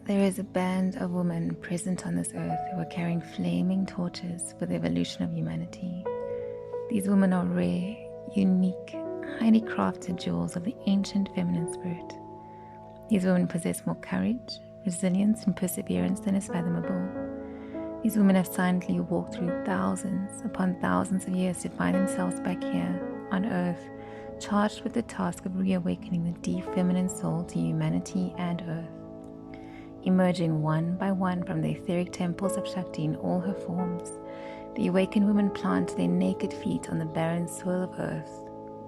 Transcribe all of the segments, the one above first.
There is a band of women present on this earth who are carrying flaming torches for the evolution of humanity. These women are rare, unique, highly crafted jewels of the ancient feminine spirit. These women possess more courage, resilience, and perseverance than is fathomable. These women have silently walked through thousands upon thousands of years to find themselves back here on earth, charged with the task of reawakening the deep feminine soul to humanity and earth. Emerging one by one from the etheric temples of Shakti in all her forms, the awakened women plant their naked feet on the barren soil of earth,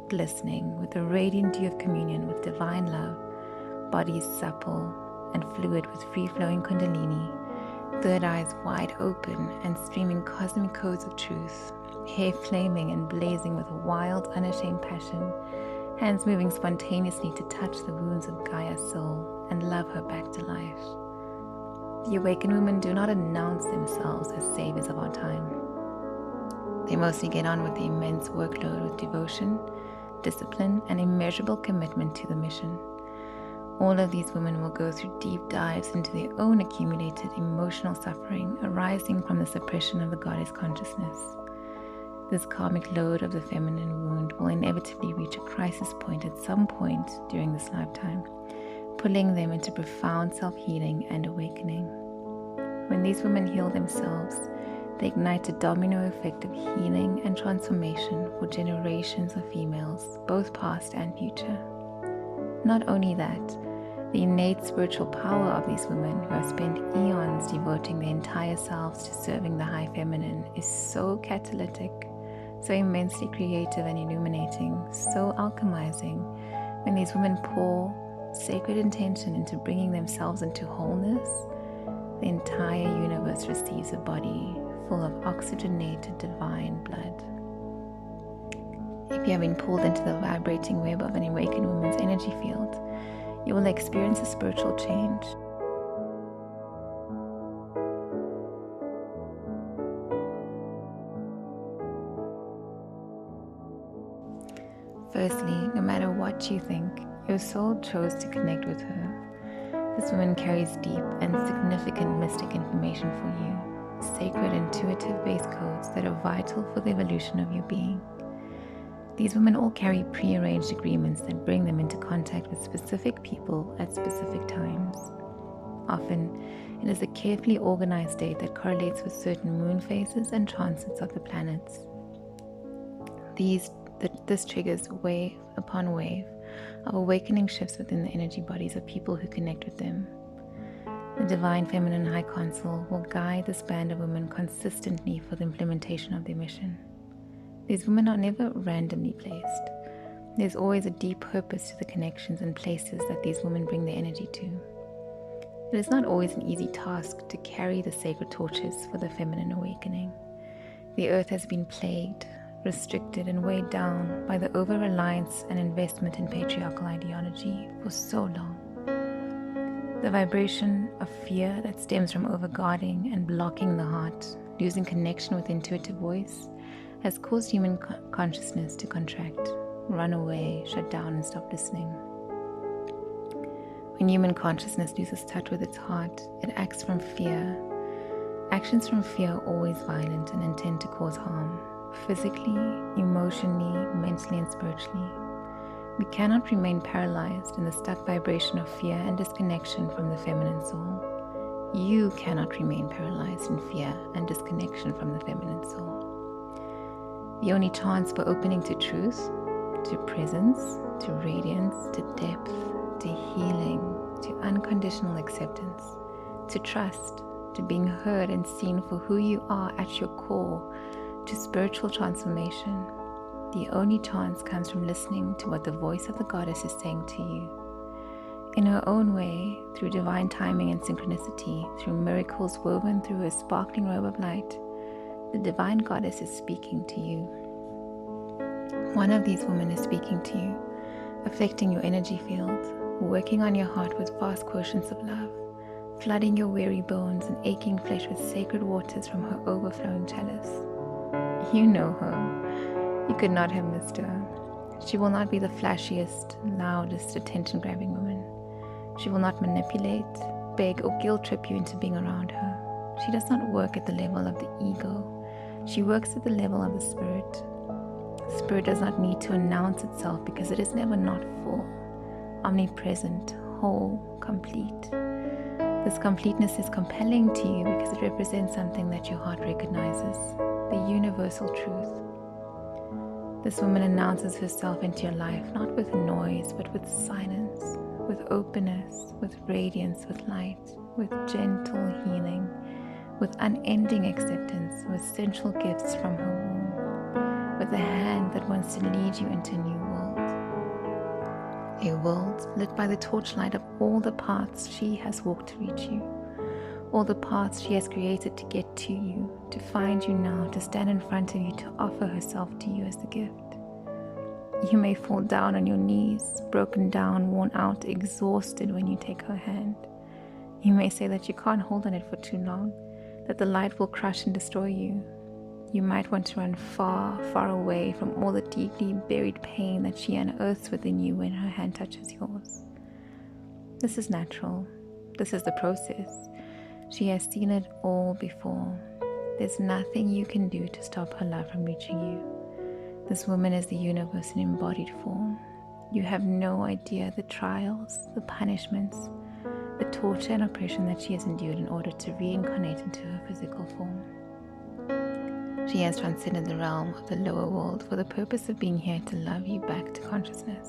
glistening with the radiant dew of communion with divine love, bodies supple and fluid with free-flowing kundalini, third eyes wide open and streaming cosmic codes of truth, hair flaming and blazing with wild, unashamed passion, hands moving spontaneously to touch the wounds of Gaia's soul and love her back to life. The awakened women do not announce themselves as saviors of our time. They mostly get on with the immense workload with devotion, discipline, and immeasurable commitment to the mission. All of these women will go through deep dives into their own accumulated emotional suffering arising from the suppression of the goddess consciousness. This karmic load of the feminine wound will inevitably reach a crisis point at some point during this lifetime, pulling them into profound self-healing and awakening. When these women heal themselves, they ignite a domino effect of healing and transformation for generations of females, both past and future. Not only that, the innate spiritual power of these women who have spent eons devoting their entire selves to serving the high feminine is so catalytic, so immensely creative and illuminating, so alchemizing. When these women pour sacred intention into bringing themselves into wholeness, the entire universe receives a body full of oxygenated divine blood. If you have been pulled into the vibrating web of an awakened woman's energy field, you will experience a spiritual change. Firstly, no matter what you think, your soul chose to connect with her. This woman carries deep and significant mystic information for you, sacred intuitive base codes that are vital for the evolution of your being. These women all carry prearranged agreements that bring them into contact with specific people at specific times. Often, it is a carefully organized date that correlates with certain moon phases and transits of the planets. This triggers wave upon wave of awakening shifts within the energy bodies of people who connect with them. The Divine Feminine High Council will guide this band of women consistently for the implementation of their mission. These women are never randomly placed. There's always a deep purpose to the connections and places that these women bring their energy to. It is not always an easy task to carry the sacred torches for the feminine awakening. The earth has been plagued, restricted, and weighed down by the over-reliance and investment in patriarchal ideology for so long. The vibration of fear that stems from overguarding and blocking the heart, losing connection with intuitive voice, has caused human consciousness to contract, run away, shut down, and stop listening. When human consciousness loses touch with its heart, it acts from fear. Actions from fear are always violent and intend to cause harm, physically, emotionally, mentally, and spiritually. We cannot remain paralyzed in the stuck vibration of fear and disconnection from the feminine soul. You cannot remain paralyzed in fear and disconnection from the feminine soul. The only chance for opening to truth, to presence, to radiance, to depth, to healing, to unconditional acceptance, to trust, to being heard and seen for who you are at your core, to spiritual transformation. The only chance comes from listening to what the voice of the goddess is saying to you. In her own way, through divine timing and synchronicity, through miracles woven through her sparkling robe of light, the divine goddess is speaking to you. One of these women is speaking to you, affecting your energy field, working on your heart with vast quotients of love, flooding your weary bones and aching flesh with sacred waters from her overflowing chalice. You know her. You could not have missed her. She will not be the flashiest, loudest, attention-grabbing woman. She will not manipulate, beg or guilt trip you into being around her. She does not work at the level of the ego. She works at the level of the spirit. Spirit does not need to announce itself because it is never not full, omnipresent, whole, complete. This completeness is compelling to you because it represents something that your heart recognizes, the universal truth. This woman announces herself into your life not with noise, but with silence, with openness, with radiance, with light, with gentle healing, with unending acceptance, with essential gifts from her womb, with a hand that wants to lead you into a new world. A world lit by the torchlight of all the paths she has walked to reach you, all the paths she has created to get to you, to find you now, to stand in front of you, to offer herself to you as the gift. You may fall down on your knees, broken down, worn out, exhausted when you take her hand. You may say that you can't hold on it for too long, that the light will crush and destroy you. You might want to run far, far away from all the deeply buried pain that she unearths within you when her hand touches yours. This is natural. This is the process. She has seen it all before. There's nothing you can do to stop her love from reaching you. This woman is the universe in embodied form. You have no idea the trials, the punishments, the torture and oppression that she has endured in order to reincarnate into her physical form. She has transcended the realm of the lower world for the purpose of being here to love you back to consciousness.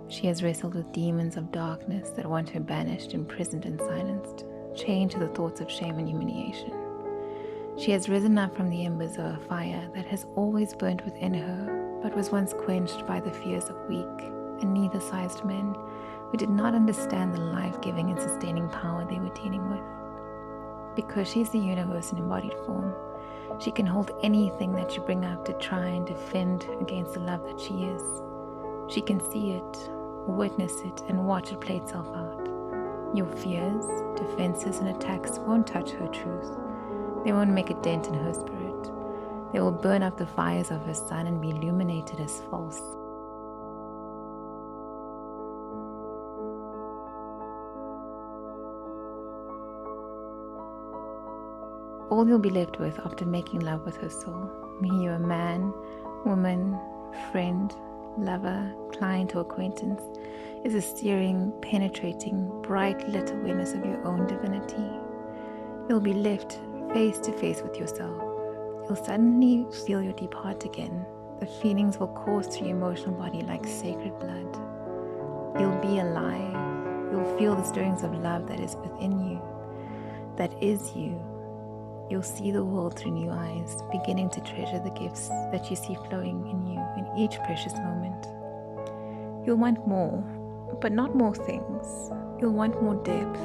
She has wrestled with demons of darkness that want her banished, imprisoned, and silenced, chained to the thoughts of shame and humiliation. She has risen up from the embers of a fire that has always burnt within her, but was once quenched by the fears of weak and neither-sized men who did not understand the life-giving and sustaining power they were dealing with. Because she is the universe in embodied form, she can hold anything that you bring up to try and defend against the love that she is. She can see it, witness it, and watch it play itself out. Your fears, defenses, and attacks won't touch her truth. They won't make a dent in her spirit. They will burn up the fires of her sun and be illuminated as false. All you'll be left with after making love with her soul, be you a man, woman, friend, lover, client, or acquaintance, is a searing, penetrating, bright lit awareness of your own divinity. You'll be left face to face with yourself. You'll suddenly feel your deep heart again. The feelings will course through your emotional body like sacred blood. You'll be alive. You'll feel the stirrings of love that is within you, that is you. You'll see the world through new eyes, beginning to treasure the gifts that you see flowing in you in each precious moment. You'll want more, but not more things. You'll want more depth,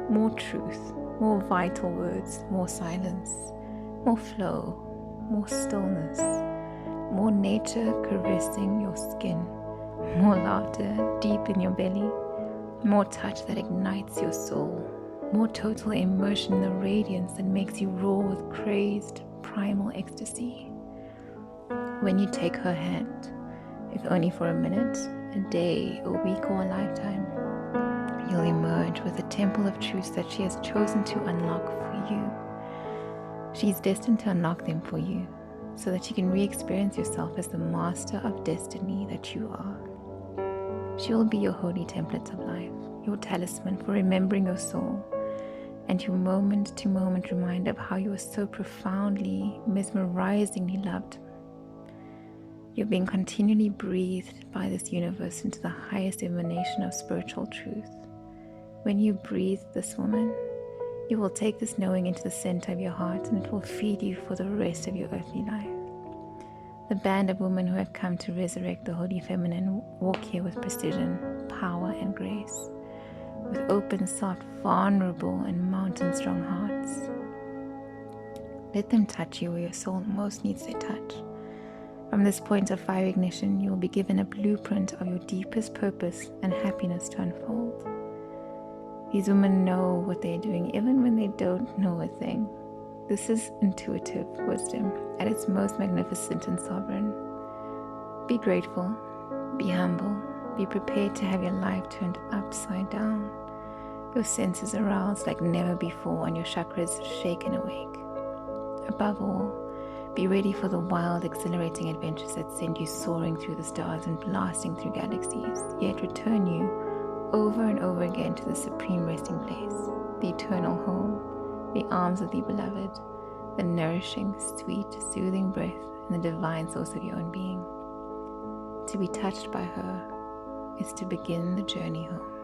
more truth, more vital words, more silence, more flow, more stillness, more nature caressing your skin, more laughter deep in your belly, more touch that ignites your soul, more total immersion in the radiance that makes you roar with crazed, primal ecstasy. When you take her hand, if only for a minute, a day, a week, or a lifetime, you'll emerge with a temple of truths that she has chosen to unlock for you. She's destined to unlock them for you so that you can re-experience yourself as the master of destiny that you are. She will be your holy template of life, your talisman for remembering your soul, and your moment-to-moment reminder of how you are so profoundly, mesmerizingly loved. You're being continually breathed by this universe into the highest emanation of spiritual truth. When you breathe this woman, you will take this knowing into the center of your heart, and it will feed you for the rest of your earthly life. The band of women who have come to resurrect the Holy Feminine walk here with precision, power, and grace, with open, soft, vulnerable, and mountain-strong hearts. Let them touch you where your soul most needs their touch. From this point of fire ignition, you will be given a blueprint of your deepest purpose and happiness to unfold. These women know what they're doing even when they don't know a thing. This is intuitive wisdom at its most magnificent and sovereign. Be grateful, be humble, be prepared to have your life turned upside down. your senses aroused like never before, and your chakras shaken awake. Above all, be ready for the wild, exhilarating adventures that send you soaring through the stars and blasting through galaxies, yet return you over and over again to the supreme resting place, the eternal home, the arms of the beloved, the nourishing, sweet, soothing breath, and the divine source of your own being. To be touched by her is to begin the journey home.